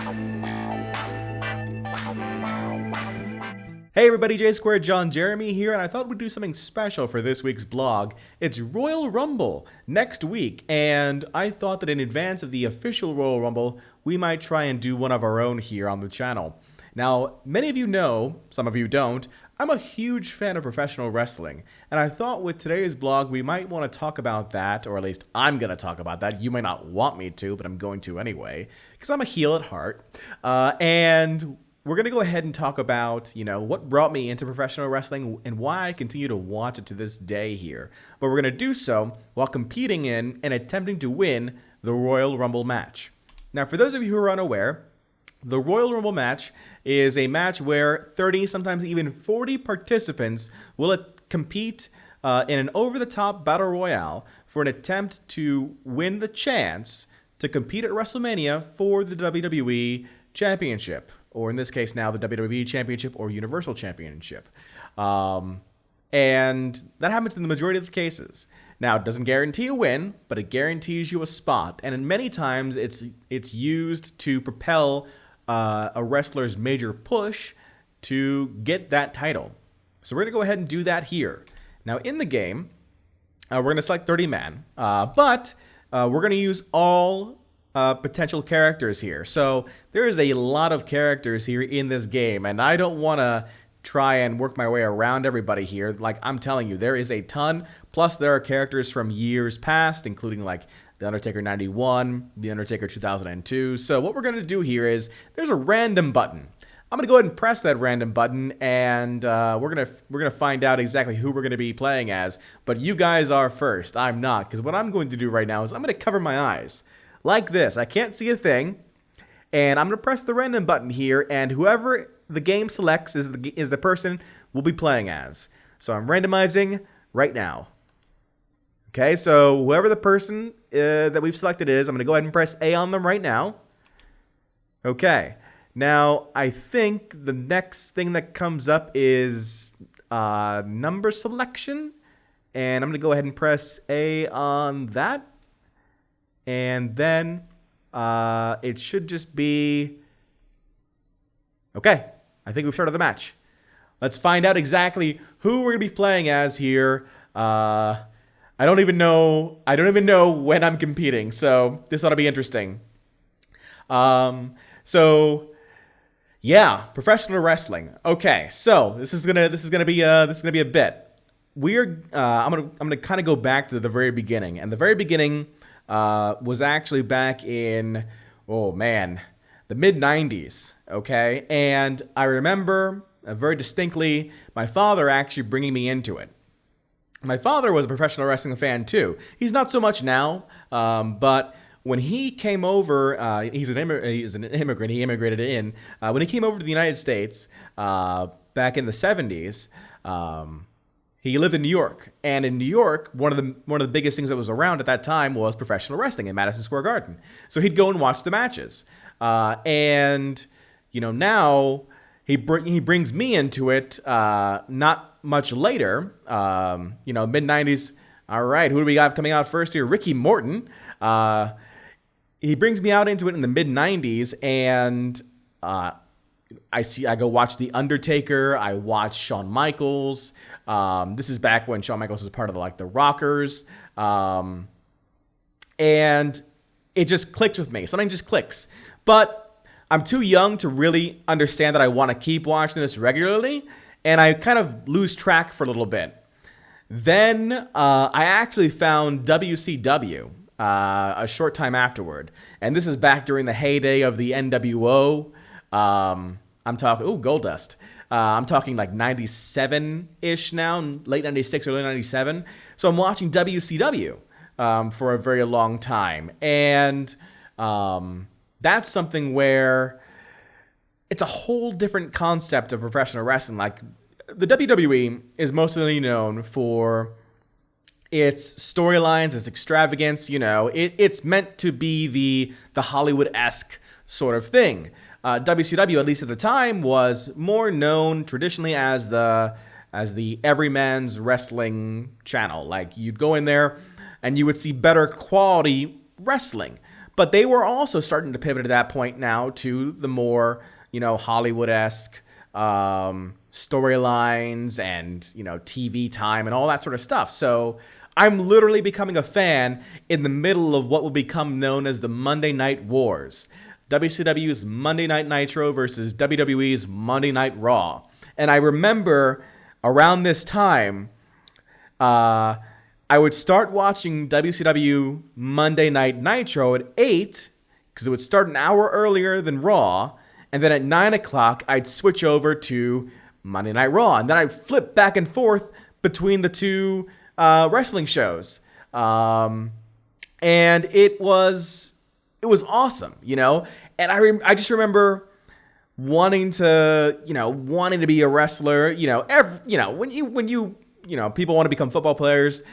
Hey everybody, JSquared John Jeremy here, and I thought we'd do something special for this week's blog. It's Royal Rumble next week, and I thought that in advance of the official Royal Rumble, we might try and do one of our own here on the channel. Now, many of you know, some of you don't, I'm a huge fan of professional wrestling, and I thought with today's blog we might want to talk about that, or at least I'm going to talk about that. You may not want me to, but I'm going to anyway, because I'm a heel at heart, and we're going to go ahead and talk about, what brought me into professional wrestling and why I continue to watch it to this day here. But we're going to do so while competing in and attempting to win the Royal Rumble match. Now, for those of you who are unaware, the Royal Rumble match is a match where 30, sometimes even 40 participants will compete in an over-the-top battle royale for an attempt to win the chance to compete at WrestleMania for the WWE Championship, or in this case now the WWE Championship or Universal Championship. And that happens in the majority of the cases. Now, it doesn't guarantee a win, but it guarantees you a spot. And in many times, it's used to propel a wrestler's major push to get that title. So we're going to go ahead and do that here. Now, in the game, we're going to select 30-man, but we're going to use all potential characters here. So there is a lot of characters here in this game, and I don't want to try and work my way around everybody here. Like I'm telling you, there is a ton. Plus, there are characters from years past, including like The Undertaker 91, The Undertaker 2002. So what we're going to do here is there's a random button. I'm going to go ahead and press that random button, and we're gonna find out exactly who we're going to be playing as. But you guys are first. I'm not, because what I'm going to do right now is I'm going to cover my eyes like this. I can't see a thing, and I'm going to press the random button here, and whoever the game selects is the person we'll be playing as. So I'm randomizing right now. Okay, so whoever the person that we've selected is, I'm going to go ahead and press A on them right now. Okay, now I think the next thing that comes up is number selection, and I'm going to go ahead and press A on that. And then it should just be... Okay, I think we've started the match. Let's find out exactly who we're going to be playing as here. I don't even know when I'm competing, so this ought to be interesting. So yeah, professional wrestling. Okay, so this is gonna be a bit. I'm gonna kind of go back to the very beginning, and the very beginning was actually back in, the mid-90s, okay? And I remember very distinctly my father actually bringing me into it. My father was a professional wrestling fan too. He's not so much now, but when he came over, he's an immigrant, he immigrated in. When he came over to the United States back in the 70s, he lived in New York, and in New York, one of the biggest things that was around at that time was professional wrestling in Madison Square Garden. So he'd go and watch the matches, and now he brings me into it. Not much later, mid '90s. All right, who do we got coming out first here? Ricky Morton. He brings me out into it in the mid '90s, and I go watch The Undertaker. I watch Shawn Michaels. This is back when Shawn Michaels was part of the Rockers. And it just clicked with me. Something just clicks. But I'm too young to really understand that I want to keep watching this regularly. And I kind of lose track for a little bit. Then I actually found WCW a short time afterward. And this is back during the heyday of the NWO. I'm talking, Goldust. I'm talking like 97-ish now, late 96 or late 97. So I'm watching WCW for a very long time. And that's something where it's a whole different concept of professional wrestling. Like, the WWE is mostly known for its storylines, its extravagance. It's meant to be the Hollywood-esque sort of thing. WCW, at least at the time, was more known traditionally as the everyman's wrestling channel. Like, you'd go in there and you would see better quality wrestling. But they were also starting to pivot at that point now to the more, Hollywood-esque storylines and, TV time and all that sort of stuff. So I'm literally becoming a fan in the middle of what will become known as the Monday Night Wars. WCW's Monday Night Nitro versus WWE's Monday Night Raw. And I remember around this time, I would start watching WCW Monday Night Nitro at 8, because it would start an hour earlier than Raw. And then at 9 o'clock, I'd switch over to Monday Night Raw. And then I'd flip back and forth between the two wrestling shows. And it was awesome, And I just remember wanting to be a wrestler, when people want to become football players,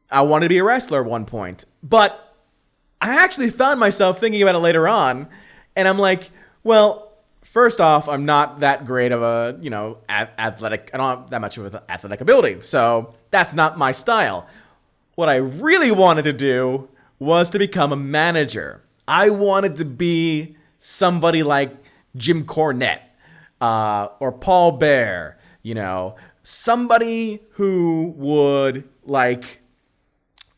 I wanted to be a wrestler at one point. But I actually found myself thinking about it later on, and I'm like, well, first off, I'm not that great of a, athletic, I don't have that much of an athletic ability, so that's not my style. What I really wanted to do was to become a manager. I wanted to be somebody like Jim Cornette, or Paul Bear, somebody who would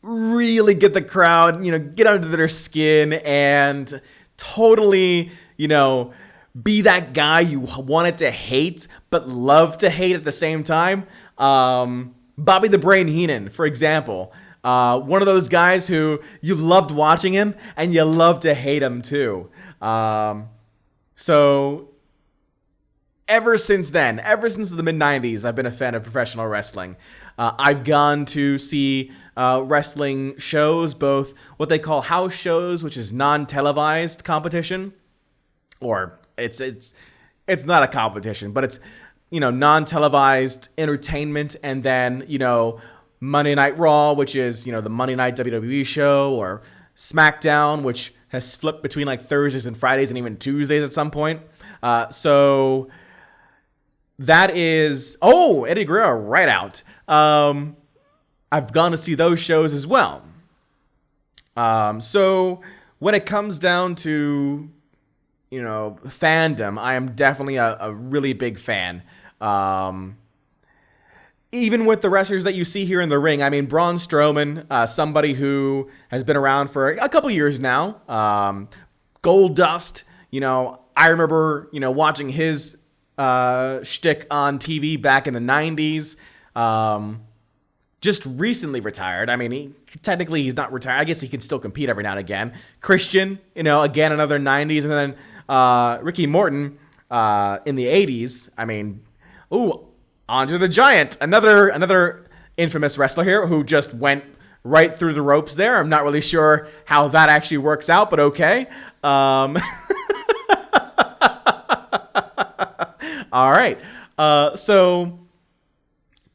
really get the crowd, get under their skin and totally, be that guy you wanted to hate but love to hate at the same time. Bobby the Brain Heenan, for example, one of those guys who you loved watching him and you loved to hate him too. So ever since then, ever since the mid-90s, I've been a fan of professional wrestling. I've gone to see wrestling shows, both what they call house shows, which is non-televised competition, or it's not a competition, but it's, non-televised entertainment, and then, Monday Night Raw, which is, the Monday Night WWE show, or SmackDown, which has flipped between Thursdays and Fridays and even Tuesdays at some point. So that is, Eddie Guerrero, right out. I've gone to see those shows as well. So when it comes down to, fandom, I am definitely a really big fan. Even with the wrestlers that you see here in the ring, I mean, Braun Strowman, somebody who has been around for a couple years now. Goldust, I remember, watching his shtick on TV back in the 90s. Just recently retired. I mean, technically he's not retired. I guess he can still compete every now and again. Christian, again, another 90s. And then Ricky Morton in the 80s. I mean, Andre the Giant, another infamous wrestler here who just went right through the ropes there. I'm not really sure how that actually works out, but okay. All right. So,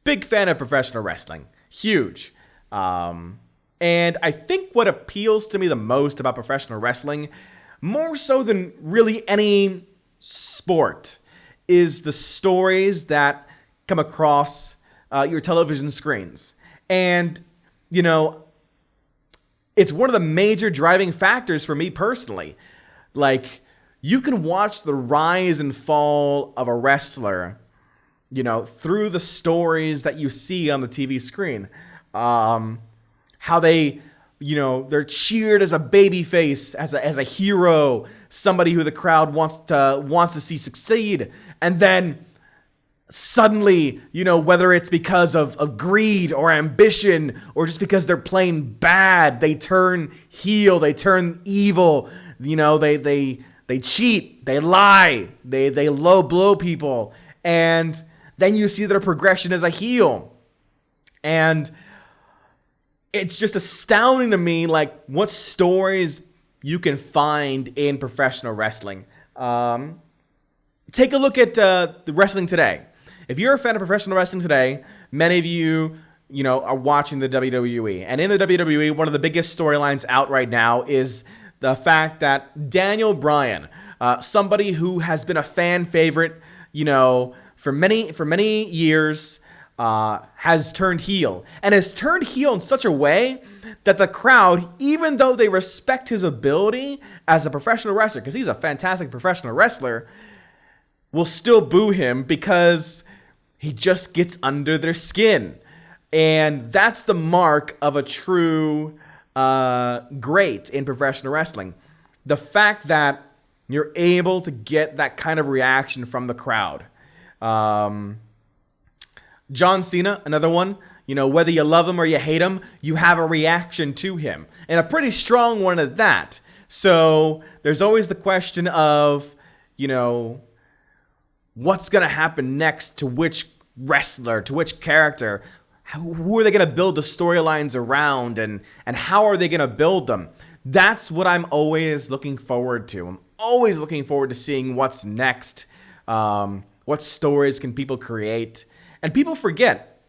big fan of professional wrestling. Huge. And I think what appeals to me the most about professional wrestling, more so than really any sport, is the stories that come across your television screens. And, it's one of the major driving factors for me personally. You can watch the rise and fall of a wrestler, through the stories that you see on the TV screen. How they, they're cheered as a babyface, as a hero, somebody who the crowd wants to see succeed. And then suddenly, whether it's because of greed or ambition or just because they're plain bad, they turn heel, they turn evil, they cheat, they lie, they low blow people, and then you see their progression as a heel. And it's just astounding to me, what stories you can find in professional wrestling. Take a look at the wrestling today. If you're a fan of professional wrestling today, many of you, are watching the WWE. And in the WWE, one of the biggest storylines out right now is the fact that Daniel Bryan, somebody who has been a fan favorite, for many years, has turned heel, and has turned heel in such a way that the crowd, even though they respect his ability as a professional wrestler, because he's a fantastic professional wrestler, will still boo him because he just gets under their skin. And that's the mark of a true great in professional wrestling. The fact that you're able to get that kind of reaction from the crowd. John Cena, another one. Whether you love him or you hate him, you have a reaction to him. And a pretty strong one at that. So there's always the question of, what's going to happen next to which wrestler, to which character. Who are they going to build the storylines around, and how are they going to build them? That's what I'm always looking forward to. I'm always looking forward to seeing what's next. What stories can people create? And people forget,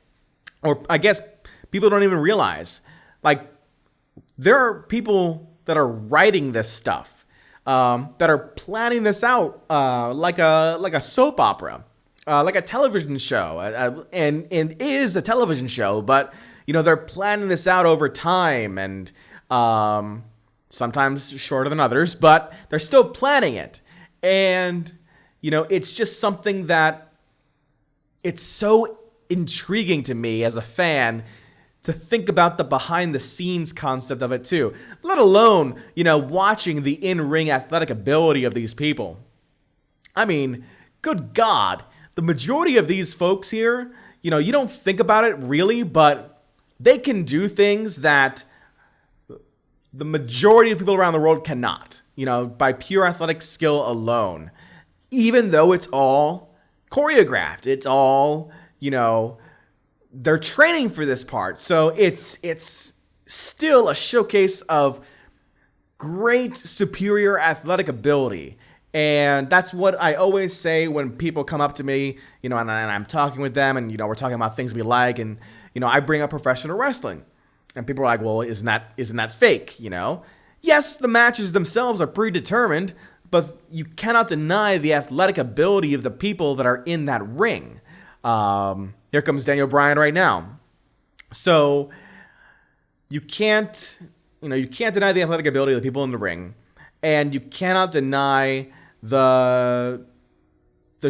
or I guess people don't even realize, like, there are people that are writing this stuff, that are planning this out, like a soap opera, like a television show, and it is a television show, but they're planning this out over time, and sometimes shorter than others, but they're still planning it, and it's just something that it's so intriguing to me as a fan to think about the behind the scenes concept of it too, let alone, watching the in-ring athletic ability of these people. I mean, good God, the majority of these folks here, you don't think about it really, but they can do things that the majority of people around the world cannot, by pure athletic skill alone, even though it's all choreographed. It's all, they're training for this part. So it's still a showcase of great superior athletic ability. And that's what I always say when people come up to me, and I'm talking with them, and, we're talking about things we like, and, I bring up professional wrestling. And people are like, well, isn't that fake, Yes, the matches themselves are predetermined, but you cannot deny the athletic ability of the people that are in that ring. Here comes Daniel Bryan right now. So you can't deny the athletic ability of the people in the ring, and you cannot deny the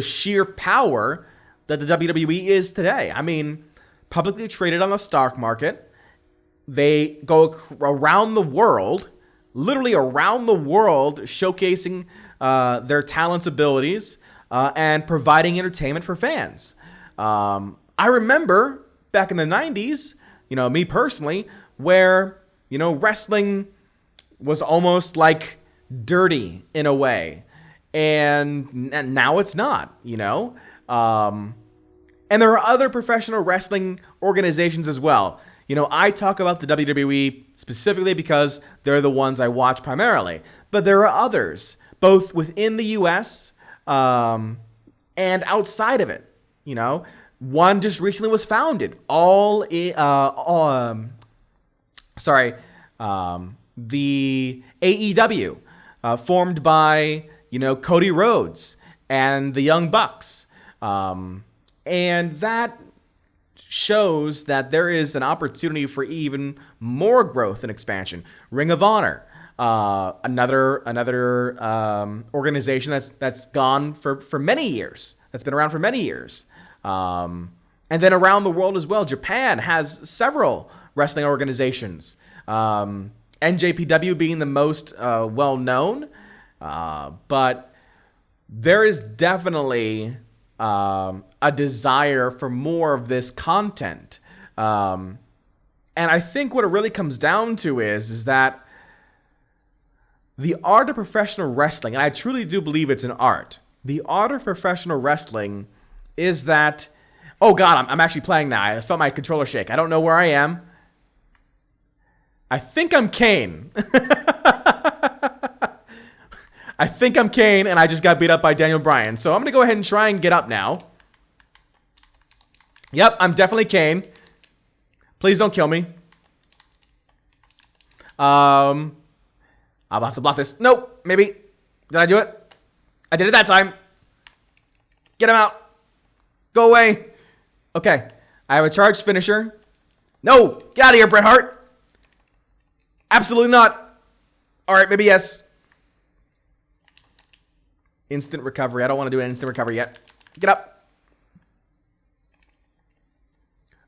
sheer power that the WWE is today. I mean, publicly traded on the stock market, they go around the world, literally around the world, showcasing their talents, abilities, and providing entertainment for fans. I remember back in the 90s, me personally, where, wrestling was almost like dirty in a way. And now it's not, And there are other professional wrestling organizations as well. I talk about the WWE specifically because they're the ones I watch primarily. But there are others, both within the U.S. And outside of it. One just recently was founded. The AEW, formed by Cody Rhodes and the Young Bucks, and that shows that there is an opportunity for even more growth and expansion. Ring of Honor, another organization that's gone for many years. That's been around for many years. And then around the world as well, Japan has several wrestling organizations. NJPW being the most well-known, but there is definitely a desire for more of this content. And I think what it really comes down to is that the art of professional wrestling, and I truly do believe it's an art, the art of professional wrestling is that, oh God, I'm actually playing now. I felt my controller shake. I don't know where I am. I think I'm Kane. I think I'm Kane, and I just got beat up by Daniel Bryan. So I'm going to go ahead and try and get up now. Yep, I'm definitely Kane. Please don't kill me. I'll have to block this. Nope, maybe. Did I do it? I did it that time. Get him out. Go away. Okay. I have a charged finisher. No! Get out of here, Bret Hart! Absolutely not. Alright, maybe yes. Instant recovery. I don't want to do an instant recovery yet. Get up.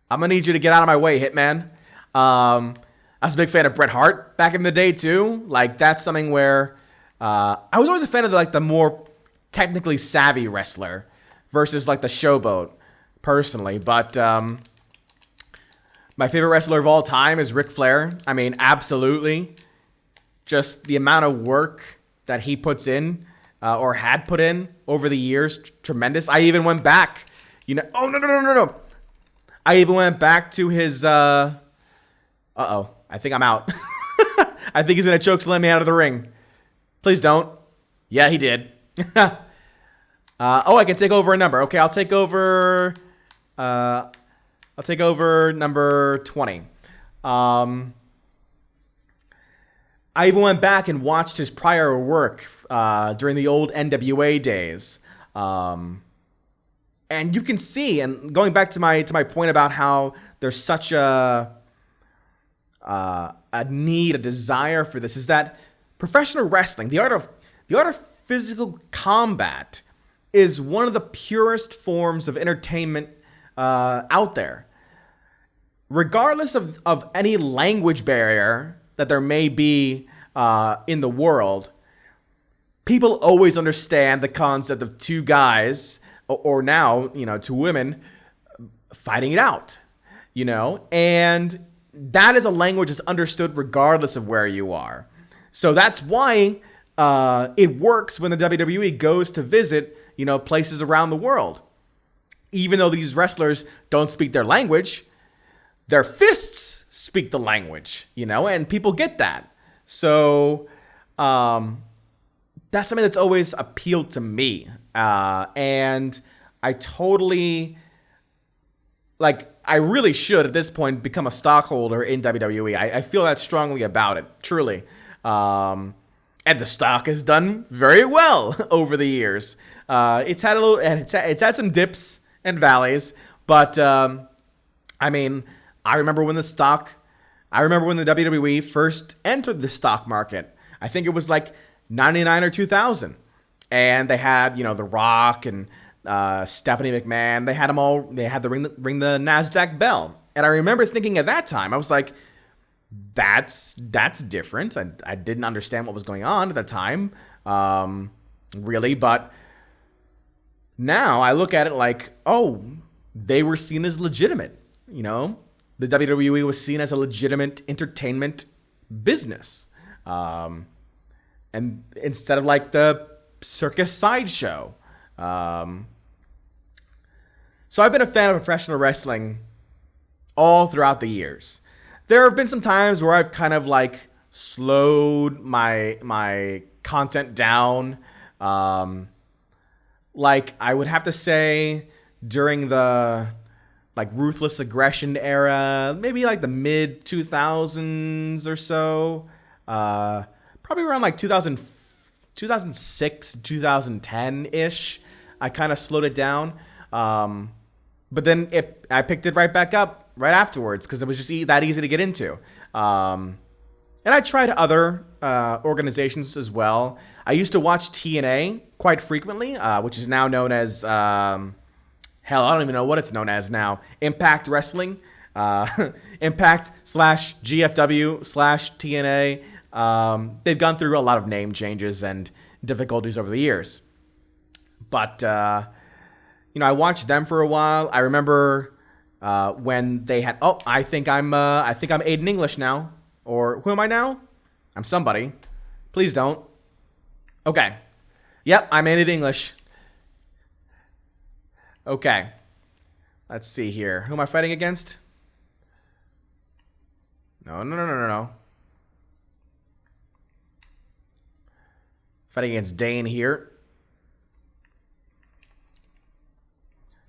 I'm going to need you to get out of my way, Hitman. I was a big fan of Bret Hart back in the day, too. Like, that's something where I was always a fan of, the more technically savvy wrestler versus, the showboat, personally. But my favorite wrestler of all time is Ric Flair. I mean, absolutely. Just the amount of work that he puts in, or had put in over the years, tremendous. I even went back, oh, no. I even went back to his, uh-oh, I think I'm out. I think he's going to chokeslam me out of the ring. Please don't. Yeah, he did. I can take over a number. Okay, I'll take over number 20. I even went back and watched his prior work during the old NWA days. And you can see, and going back to my point about how there's such a need, a desire for this, is that professional wrestling, the art of physical combat, is one of the purest forms of entertainment out there. Regardless of any language barrier that there may be in the world, people always understand the concept of two guys, or now, two women, fighting it out, and that is a language that's understood regardless of where you are. So that's why it works when the WWE goes to visit, places around the world. Even though these wrestlers don't speak their language, their fists speak the language, and people get that. So that's something that's always appealed to me. And I totally, I really should at this point become a stockholder in WWE. I feel that strongly about it, truly. And the stock has done very well over the years. It's had it's had some dips and valleys, but I remember when the WWE first entered the stock market. I think it was 99 or 2000, and they had The Rock and Stephanie McMahon. They had them all. They had to ring the Nasdaq bell, and I remember thinking at that time, I was like, that's different. I didn't understand what was going on at the time, really, but now I look at it like, oh, they were seen as legitimate. The WWE was seen as a legitimate entertainment business, and instead of the circus sideshow. So I've been a fan of professional wrestling all throughout the years. There have been some times where I've kind of slowed my content down. I would have to say during the Ruthless Aggression era, maybe the mid 2000s or so, probably around 2006, 2010-ish, I kind of slowed it down. But then I picked it right back up right afterwards because it was just that easy to get into. And I tried other organizations as well. I used to watch TNA quite frequently, which is now known as, hell, I don't even know what it's known as now. Impact Wrestling. Impact/GFW/TNA. They've gone through a lot of name changes and difficulties over the years. But, I watched them for a while. I remember when they had... Oh, I think I'm Aiden English now. Or who am I now? I'm somebody. Please don't. Okay. Yep, I'm Aiden English. Okay. Let's see here. Who am I fighting against? No. Fighting against Dane here.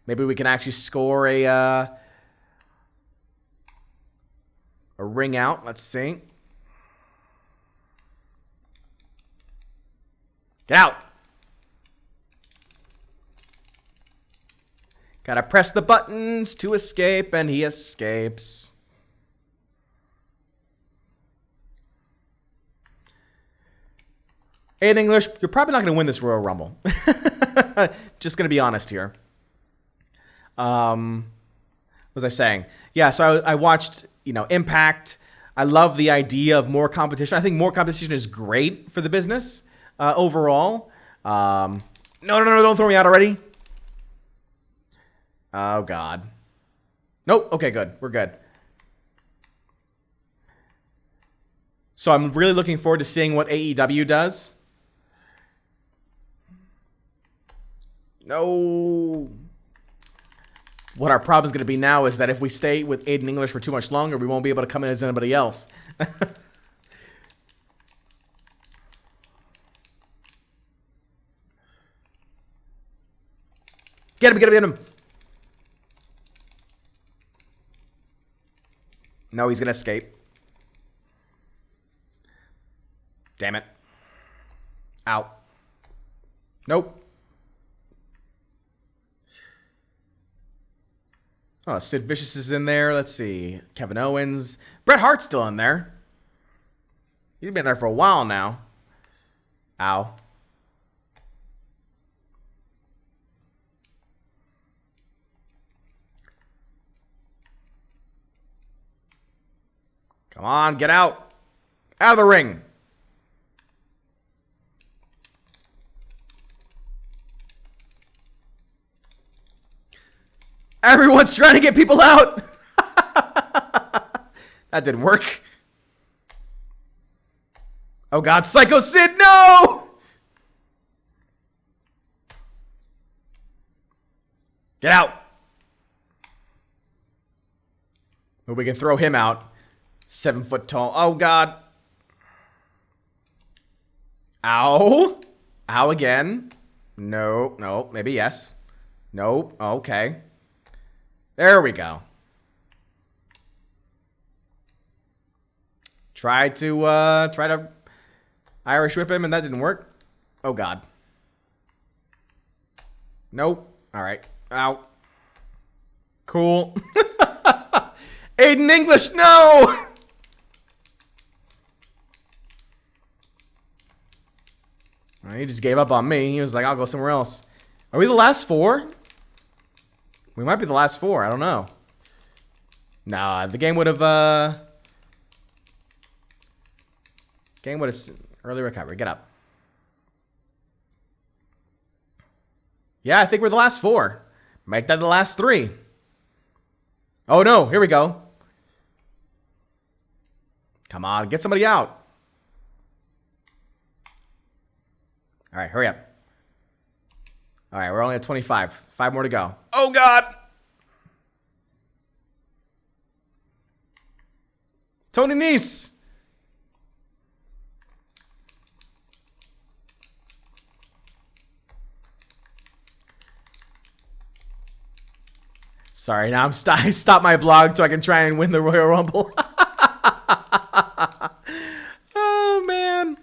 Maybe we can actually score a ring out. Let's see. Get out. Gotta press the buttons to escape, and he escapes. Hey, in English, you're probably not going to win this Royal Rumble. Just going to be honest here. What was I saying? Yeah, so I watched, Impact. I love the idea of more competition. I think more competition is great for the business overall. No, don't throw me out already. Oh, God. Nope. Okay, good. We're good. So I'm really looking forward to seeing what AEW does. No. What our problem is going to be now is that if we stay with Aiden English for too much longer, we won't be able to come in as anybody else. Get him. No, he's going to escape. Damn it. Out. Nope. Oh, Sid Vicious is in there. Let's see. Kevin Owens. Bret Hart's still in there. He's been there for a while now. Ow. Come on, get out. Out of the ring. Everyone's trying to get people out. That didn't work. Oh, God. Psycho Sid, no! Get out. Or we can throw him out. 7 foot tall. Oh, God. Ow. Ow again. No. Maybe yes. Nope. Okay. There we go. Tried to Irish whip him, and that didn't work. Oh, God. Nope. All right. Ow. Cool. Aiden English, no! He just gave up on me. He was like, I'll go somewhere else. Are we the last 4? We might be the last 4. I don't know. Nah, the game would have, early recovery. Get up. Yeah, I think we're the last 4. Make that the last 3. Oh, no. Here we go. Come on. Get somebody out. All right, hurry up. All right, we're only at 25. 5 more to go. Oh, God. Tony Nese. Sorry, now I stopped my blog so I can try and win the Royal Rumble. Oh, man.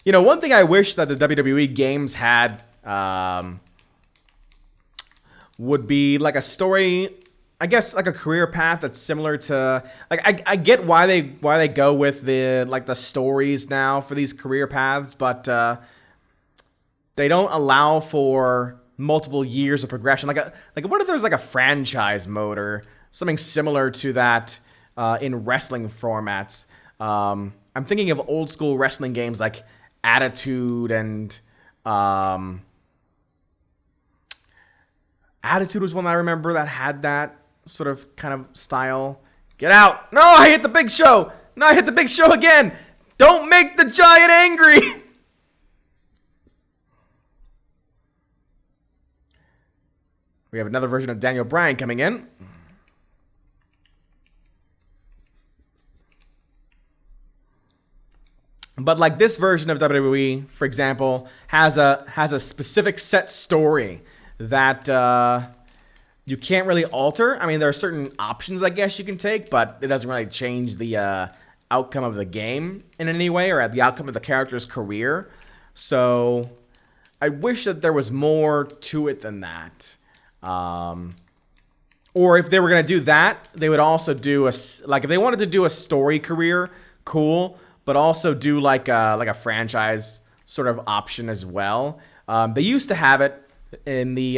You know, one thing I wish that the WWE games had would be like a story, I guess, like a career path that's similar to, like, I get why they go with the stories now for these career paths, but they don't allow for multiple years of progression. Like what if there's like a franchise mode or something similar to that in wrestling formats? I'm thinking of old school wrestling games like Attitude and Attitude was one I remember that had that sort of kind of style. Get out! No, I hit the Big Show! No, I hit the Big Show again! Don't make the Giant angry! We have another version of Daniel Bryan coming in. But like this version of WWE, for example, has a specific set story that you can't really alter. I mean, there are certain options, I guess, you can take, but it doesn't really change the outcome of the game in any way or the outcome of the character's career. So I wish that there was more to it than that. Or if they were going to do that, they would also do like if they wanted to do a story career, cool, but also do like a franchise sort of option as well. They used to have it in the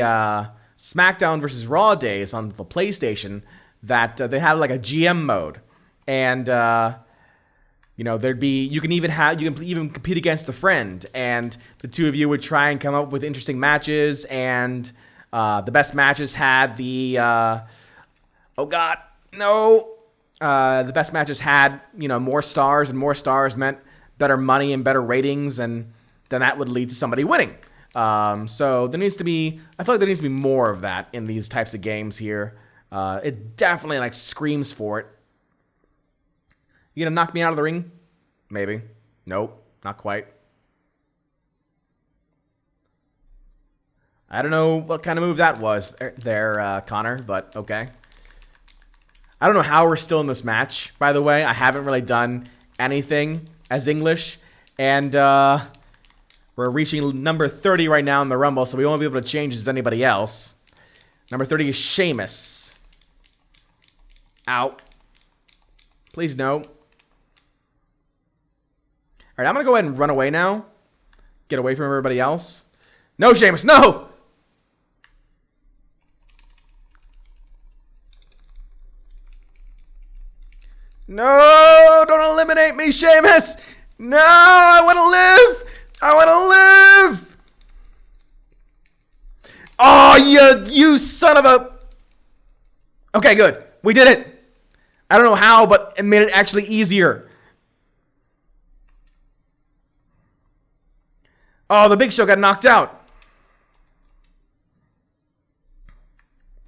SmackDown versus Raw days on the PlayStation that they had like a GM mode, and there'd be you can even compete against a friend, and the two of you would try and come up with interesting matches, and the best matches had the the best matches had more stars, and more stars meant better money and better ratings, and then that would lead to somebody winning. So there needs to be, I feel like there needs to be more of that in these types of games here. It definitely like screams for it. You gonna knock me out of the ring? Maybe. Nope, not quite. I don't know what kind of move that was there, Connor, but okay. I don't know how we're still in this match, by the way. I haven't really done anything as English, and we're reaching number 30 right now in the Rumble, so we won't be able to change as anybody else. Number 30 is Sheamus. Ow. Please no. All right, I'm going to go ahead and run away now. Get away from everybody else. No, Sheamus, no! No, don't eliminate me, Sheamus! No, I want to live! I want to live! Oh, you son of a... Okay, good. We did it. I don't know how, but it made it actually easier. Oh, the Big Show got knocked out.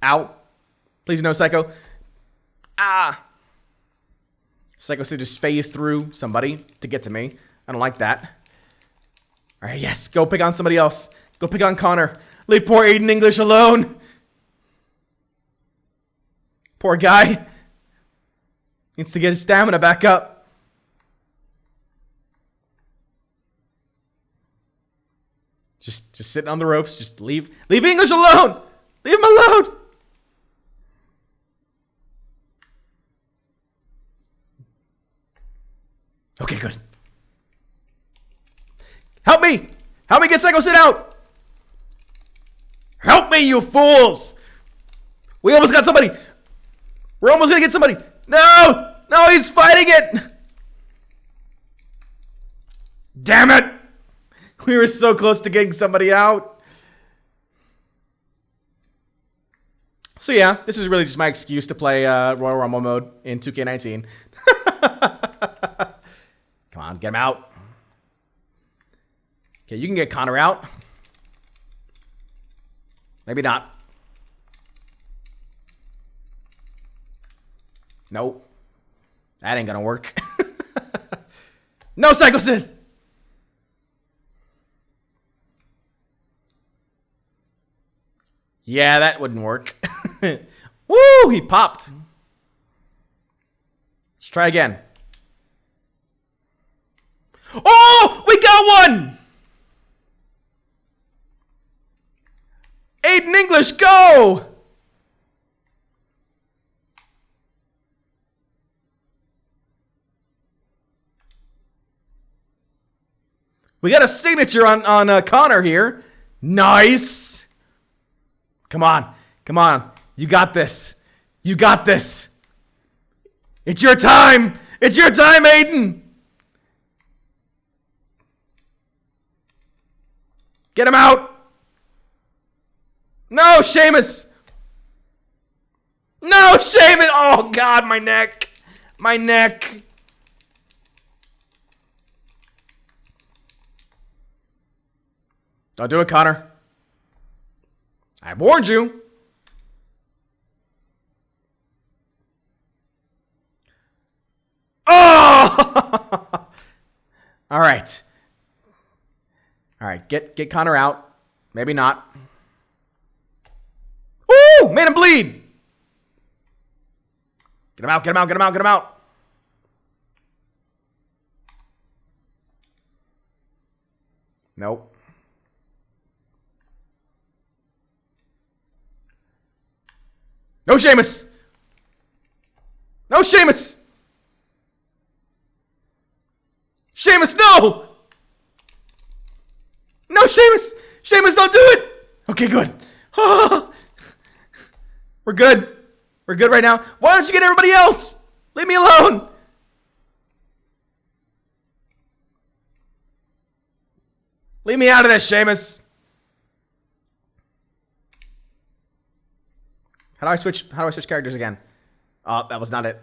Ow. Please no, Psycho. Ah. Psycho said just phase through somebody to get to me. I don't like that. All right, yes. Go pick on somebody else. Go pick on Connor. Leave poor Aiden English alone. Poor guy. Needs to get his stamina back up. Just sitting on the ropes. Just leave English alone. Leave him alone. Okay, good. Help me! Help me get Psycho Sid out! Help me, you fools! We almost got somebody! We're almost gonna get somebody! No! No, he's fighting it! Damn it! We were so close to getting somebody out. So yeah, this is really just my excuse to play Royal Rumble mode in 2K19. Come on, get him out. Okay, you can get Connor out. Maybe not. Nope. That ain't gonna work. No, Psycho Sid! Yeah, that wouldn't work. Woo! He popped. Let's try again. Oh! We got one! Aiden English, go! We got a signature on Connor here. Nice. Come on. Come on. You got this. You got this. It's your time. It's your time, Aiden. Get him out. No, Sheamus. No, Sheamus. Oh, God, my neck. My neck. Don't do it, Connor. I warned you. Oh! All right. All right, get Connor out. Maybe not. Ooh, made him bleed. Get him out, get him out, get him out, get him out. Nope. No, Sheamus! No, Sheamus! Sheamus, no! No, Sheamus! Sheamus, don't do it! Okay, good. We're good. We're good right now. Why don't you get everybody else? Leave me alone. Leave me out of this, Sheamus. How do I switch characters again? Oh, that was not it.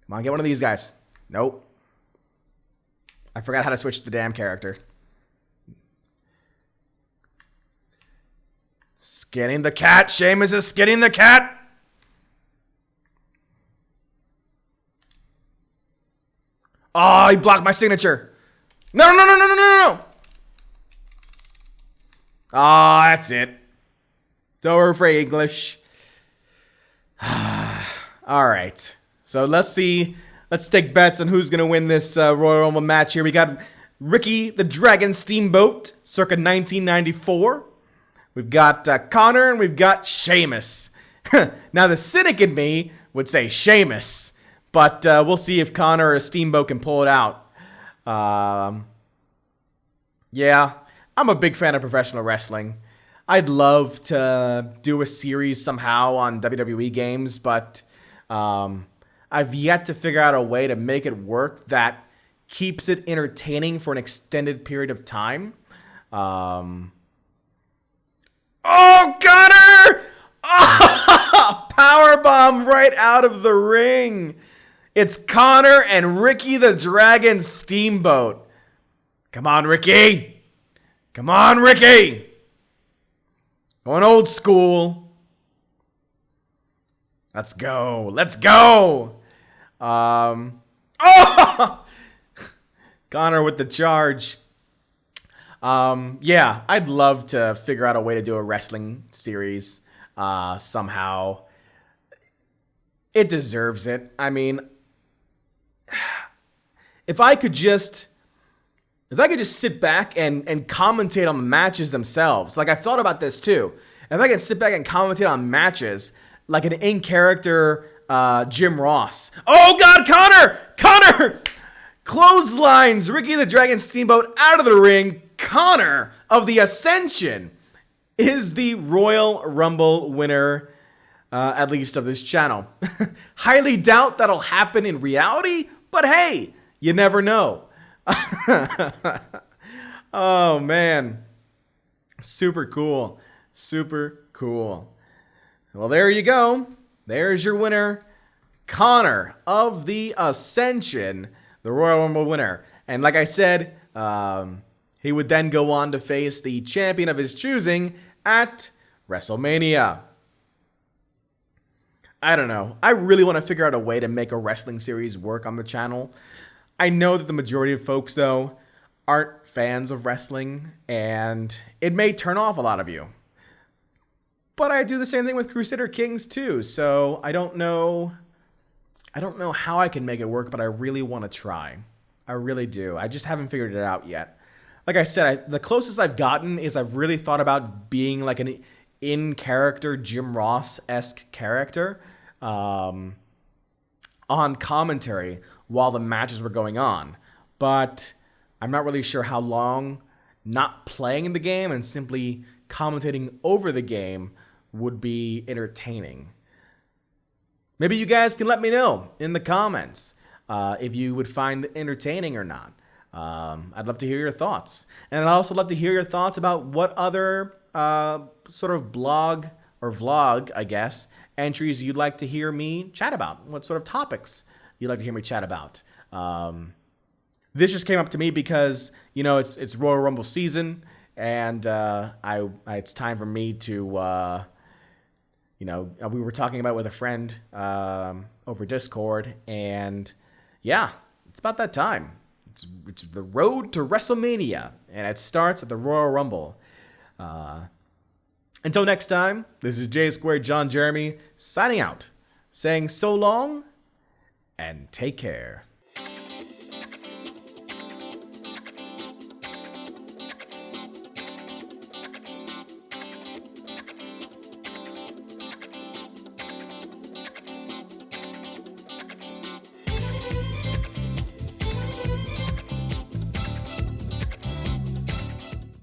Come on, get one of these guys. Nope. I forgot how to switch the damn character. Skinning the cat. Sheamus is skinning the cat. Oh, he blocked my signature. No, no, no, no, no, no, no. Oh, that's it. It's over for English. All right. So let's see. Let's take bets on who's going to win this Royal Rumble match here. We got Ricky the Dragon Steamboat, circa 1994. We've got Connor, and we've got Sheamus. Now, the cynic in me would say Sheamus, but we'll see if Connor or Steamboat can pull it out. Yeah, I'm a big fan of professional wrestling. I'd love to do a series somehow on WWE games, but I've yet to figure out a way to make it work that keeps it entertaining for an extended period of time. Oh, Connor! Oh, powerbomb right out of the ring. It's Connor and Ricky the Dragon Steamboat. Come on, Ricky. Come on, Ricky. Going old school. Let's go. Let's go. Oh! Connor with the charge. Yeah, I'd love to figure out a way to do a wrestling series somehow. It deserves it. I mean, if I could just sit back and commentate on the matches themselves, like I've thought about this too. If I can sit back and commentate on matches like an in-character Jim Ross. Oh God, Connor! Connor! Clotheslines Ricky the Dragon Steamboat out of the ring. Connor of the Ascension is the Royal Rumble winner, at least of this channel. Highly doubt that'll happen in reality, but hey, you never know. Oh, man. Super cool. Super cool. Well, there you go. There's your winner, Connor of the Ascension, the Royal Rumble winner. And like I said, he would then go on to face the champion of his choosing at WrestleMania. I don't know. I really want to figure out a way to make a wrestling series work on the channel. I know that the majority of folks, though, aren't fans of wrestling, and it may turn off a lot of you. But I do the same thing with Crusader Kings, too, so I don't know how I can make it work, but I really want to try. I really do. I just haven't figured it out yet. Like I said, the closest I've gotten is I've really thought about being like an in-character Jim Ross-esque character on commentary while the matches were going on. But I'm not really sure how long not playing the game and simply commentating over the game would be entertaining. Maybe you guys can let me know in the comments if you would find it entertaining or not. I'd love to hear your thoughts. And I'd also love to hear your thoughts about what other sort of blog or vlog, I guess, entries you'd like to hear me chat about. What sort of topics you'd like to hear me chat about. This just came up to me because, you know, it's Royal Rumble season, and it's time for me to, we were talking about it with a friend over Discord, and yeah, it's about that time. It's the road to WrestleMania, and it starts at the Royal Rumble. Until next time, this is JSquared John Jeremy signing out, saying so long and take care.